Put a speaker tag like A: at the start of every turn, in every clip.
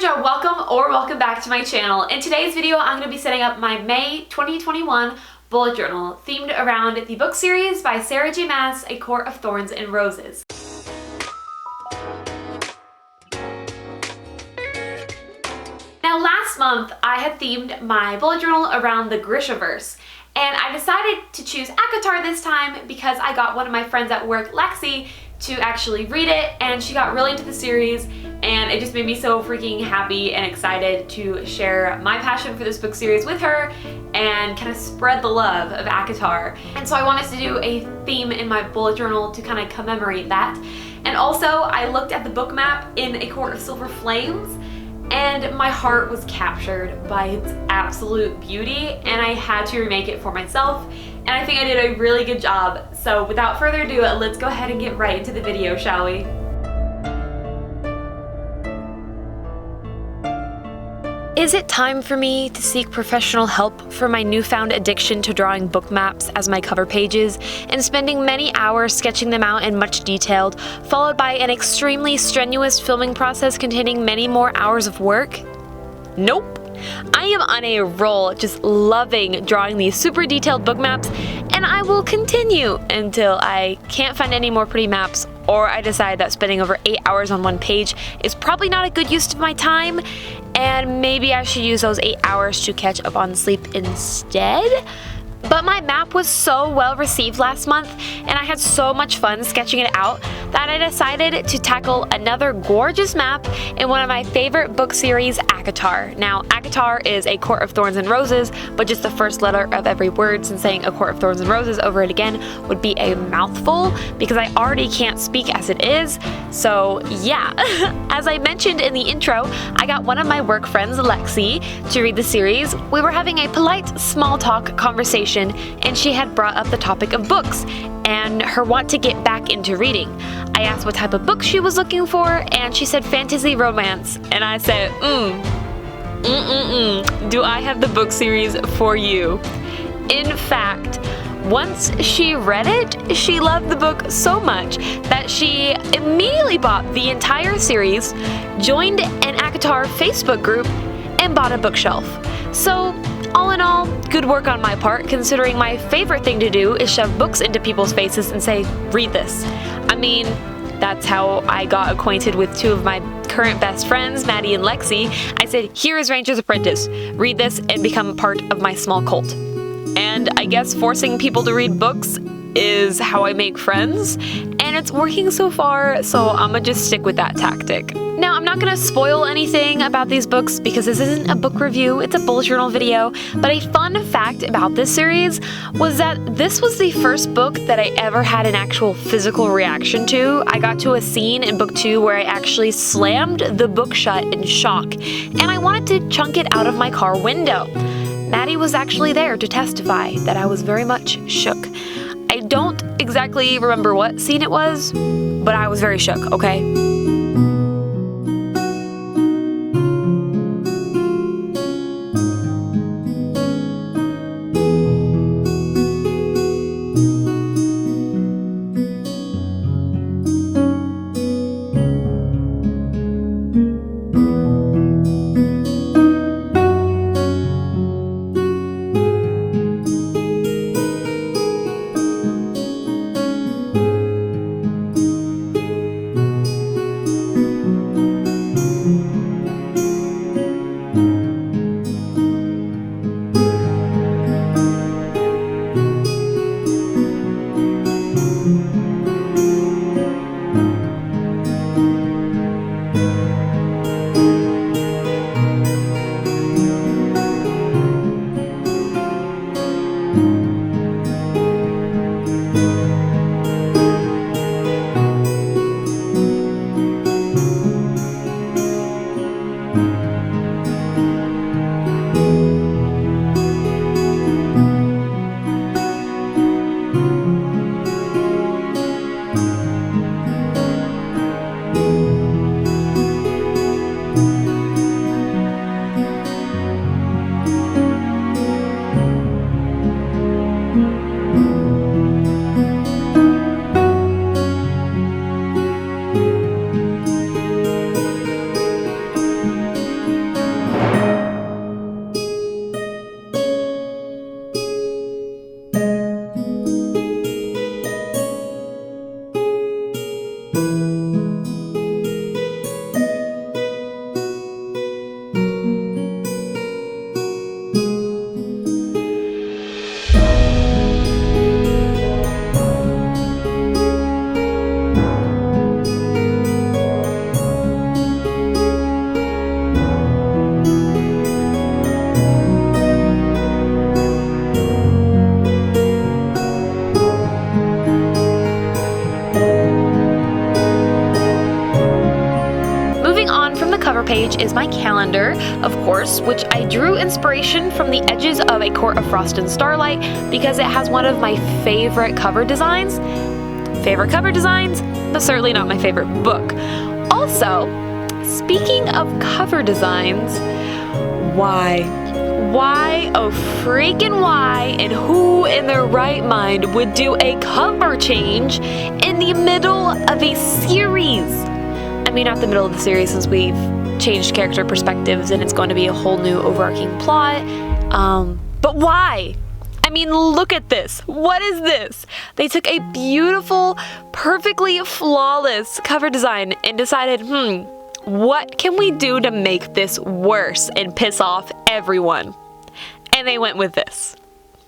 A: Cassandra, welcome back to my channel. In today's video, I'm going to be setting up my May 2021 bullet journal themed around the book series by J Maas, A Court of Thorns and Roses. Now last month, I had themed my bullet journal around the Grishaverse, and I decided to choose ACOTAR this time because I got one of my friends at work, Lexi, to actually read it, and she got really into the series, and it just made me so freaking happy and excited to share my passion for this book series with her and kind of spread the love of ACOTAR. And so I wanted to do a theme in my bullet journal to kind of commemorate that. And also I looked at the book map in A Court of Silver Flames, and my heart was captured by its absolute beauty, and I had to remake it for myself, and I think I did a really good job. So without further ado, let's go ahead and get right into the video, shall we? Is it time for me to seek professional help for my newfound addiction to drawing book maps as my cover pages and spending many hours sketching them out in much detail, followed by an extremely strenuous filming process containing many more hours of work? Nope. I am on a roll, just loving drawing these super detailed book maps, and I will continue until I can't find any more pretty maps, or I decide that spending over 8 hours on one page is probably not a good use of my time, and maybe I should use those 8 hours to catch up on sleep instead. But my map was so well received last month, and I had so much fun sketching it out that I decided to tackle another gorgeous map in one of my favorite book series, ACOTAR. Now, ACOTAR is A Court of Thorns and Roses, but just the first letter of every word, since saying A Court of Thorns and Roses over it again would be a mouthful because I already can't speak as it is. So yeah, as I mentioned in the intro, I got one of my work friends, Lexi, to read the series. We were having a polite small talk conversation, and she had brought up the topic of books and her want to get back into reading. I asked what type of book she was looking for, and she said fantasy romance, and I said, do I have the book series for you? In fact, once she read it, she loved the book so much that she immediately bought the entire series, joined an ACOTAR Facebook group, and bought a bookshelf. So all in all, good work on my part, considering my favorite thing to do is shove books into people's faces and say, read this. I mean, that's how I got acquainted with two of my current best friends, Maddie and Lexi. I said, here is Ranger's Apprentice. Read this and become part of my small cult. And I guess forcing people to read books is how I make friends, and it's working so far, so I'm gonna just stick with that tactic. Now, I'm not gonna spoil anything about these books because this isn't a book review, it's a bullet journal video, but a fun fact about this series was that this was the first book that I ever had an actual physical reaction to. I got to a scene in book 2 where I actually slammed the book shut in shock, and I wanted to chunk it out of my car window. Maddie was actually there to testify that I was very much shook. I don't exactly remember what scene it was, but I was very shook, okay? cover page is my calendar, of course, which I drew inspiration from the edges of A Court of Frost and Starlight because it has one of my favorite cover designs. Favorite cover designs, but certainly not my favorite book. Also, speaking of cover designs, why? Why, oh freaking why, and who in their right mind would do a cover change in the middle of a series? I mean, not the middle of the series, since we've changed character perspectives and it's going to be a whole new overarching plot. But why? I mean, look at this. What is this? They took a beautiful, perfectly flawless cover design and decided, what can we do to make this worse and piss off everyone? And they went with this.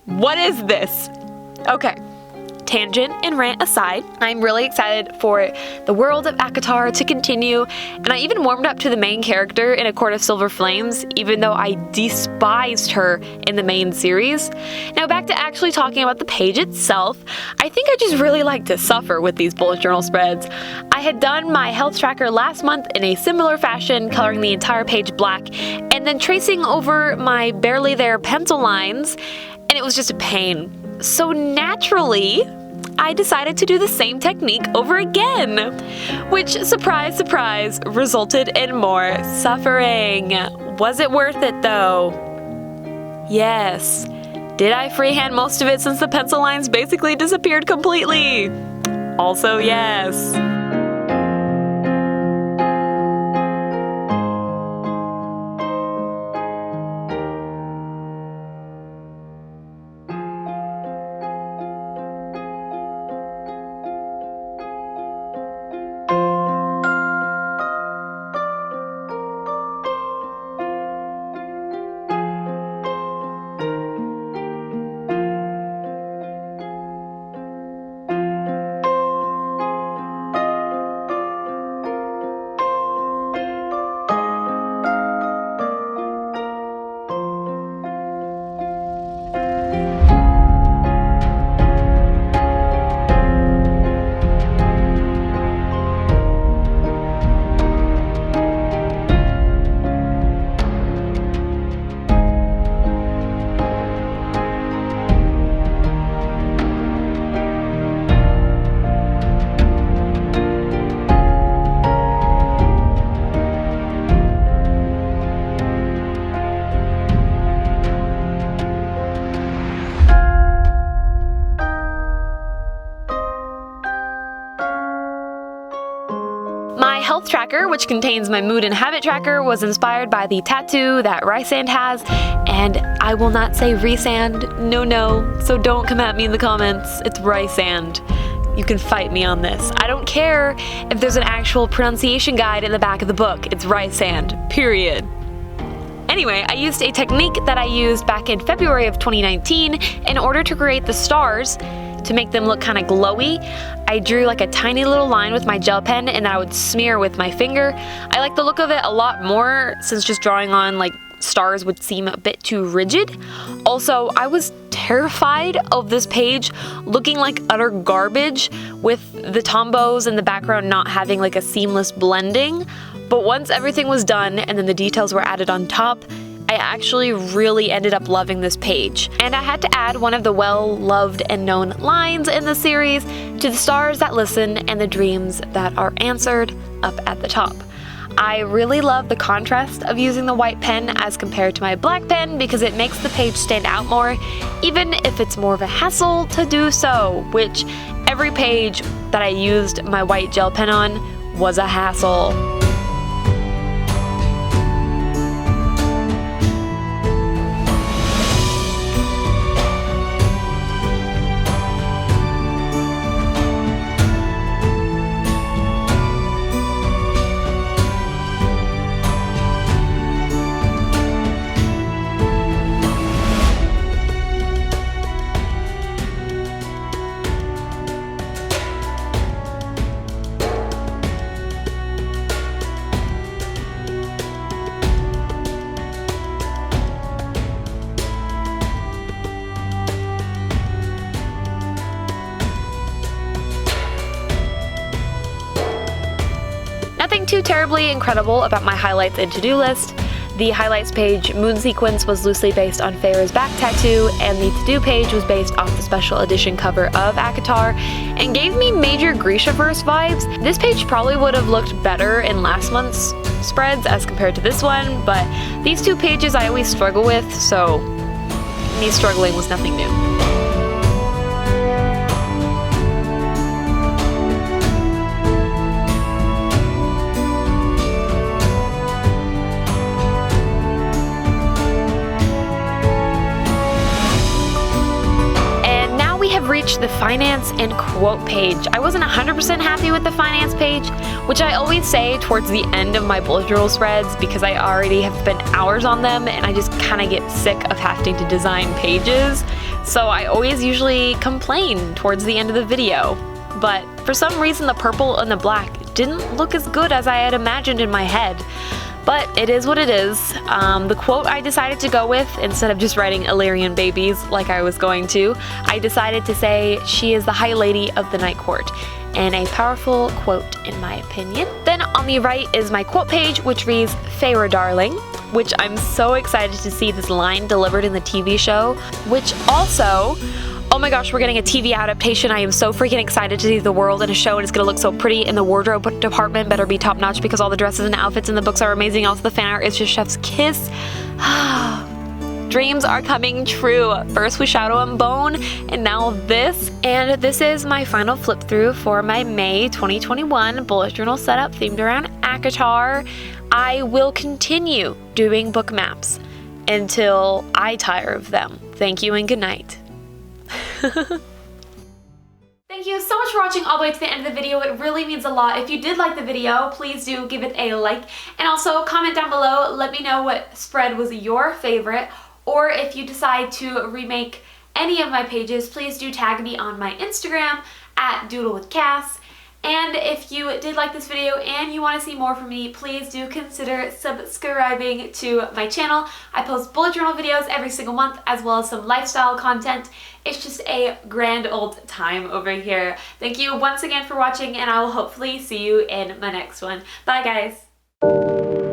A: What is this? Okay. Tangent and rant aside, I'm really excited for the world of ACOTAR to continue, and I even warmed up to the main character in A Court of Silver Flames, even though I despised her in the main series. Now back to actually talking about the page itself, I think I just really like to suffer with these bullet journal spreads. I had done my health tracker last month in a similar fashion, coloring the entire page black, and then tracing over my barely there pencil lines, and it was just a pain. So naturally, I decided to do the same technique over again, which, surprise, surprise, resulted in more suffering. Was it worth it though? Yes. Did I freehand most of it since the pencil lines basically disappeared completely? Also yes. My health tracker, which contains my mood and habit tracker, was inspired by the tattoo that Rysand has, and I will not say Rysand, no, so don't come at me in the comments, it's Rysand. You can fight me on this. I don't care if there's an actual pronunciation guide in the back of the book, it's Rysand, period. Anyway, I used a technique that I used back in February of 2019 in order to create the stars. To make them look kind of glowy, I drew like a tiny little line with my gel pen and I would smear with my finger. I like the look of it a lot more since just drawing on like stars would seem a bit too rigid. Also, I was terrified of this page looking like utter garbage with the tombos in the background not having like a seamless blending. But once everything was done and then the details were added on top, I actually really ended up loving this page. And I had to add one of the well-loved and known lines in the series to the stars that listen and the dreams that are answered up at the top. I really love the contrast of using the white pen as compared to my black pen because it makes the page stand out more, even if it's more of a hassle to do so, which every page that I used my white gel pen on was a hassle. too terribly incredible about my highlights and to-do list. The highlights page, Moon Sequence, was loosely based on Feyre's back tattoo, and the to-do page was based off the special edition cover of ACOTAR, and gave me major Grishaverse vibes. This page probably would have looked better in last month's spreads as compared to this one, but these two pages I always struggle with, so me struggling was nothing new. Reached the finance and quote page. I wasn't 100% happy with the finance page, which I always say towards the end of my bullet journal spreads because I already have spent hours on them and I just kind of get sick of having to design pages. So I always usually complain towards the end of the video. But for some reason the purple and the black didn't look as good as I had imagined in my head. But it is what it is. The quote I decided to go with, instead of just writing Illyrian babies like I was going to, I decided to say she is the High Lady of the Night Court, and a powerful quote in my opinion. Then on the right is my quote page, which reads, Feyre darling, which I'm so excited to see this line delivered in the TV show, which also, oh my gosh, we're getting a TV adaptation. I am so freaking excited to see the world in a show, and it's gonna look so pretty, and the wardrobe department better be top notch because all the dresses and outfits in the books are amazing. Also the fan art is just chef's kiss. Dreams are coming true. First we Shadow and Bone, and now this. And this is my final flip through for my May 2021 bullet journal setup themed around ACOTAR. I will continue doing book maps until I tire of them. Thank you and good night. Thank you so much for watching all the way to the end of the video. It really means a lot. If you did like the video, please do give it a like, and also comment down below. Let me know what spread was your favorite, or if you decide to remake any of my pages, please do tag me on my Instagram at doodlewithcass. And if you did like this video and you want to see more from me, please do consider subscribing to my channel. I post bullet journal videos every single month, as well as some lifestyle content. It's just a grand old time over here. Thank you once again for watching, and I will hopefully see you in my next one. Bye guys!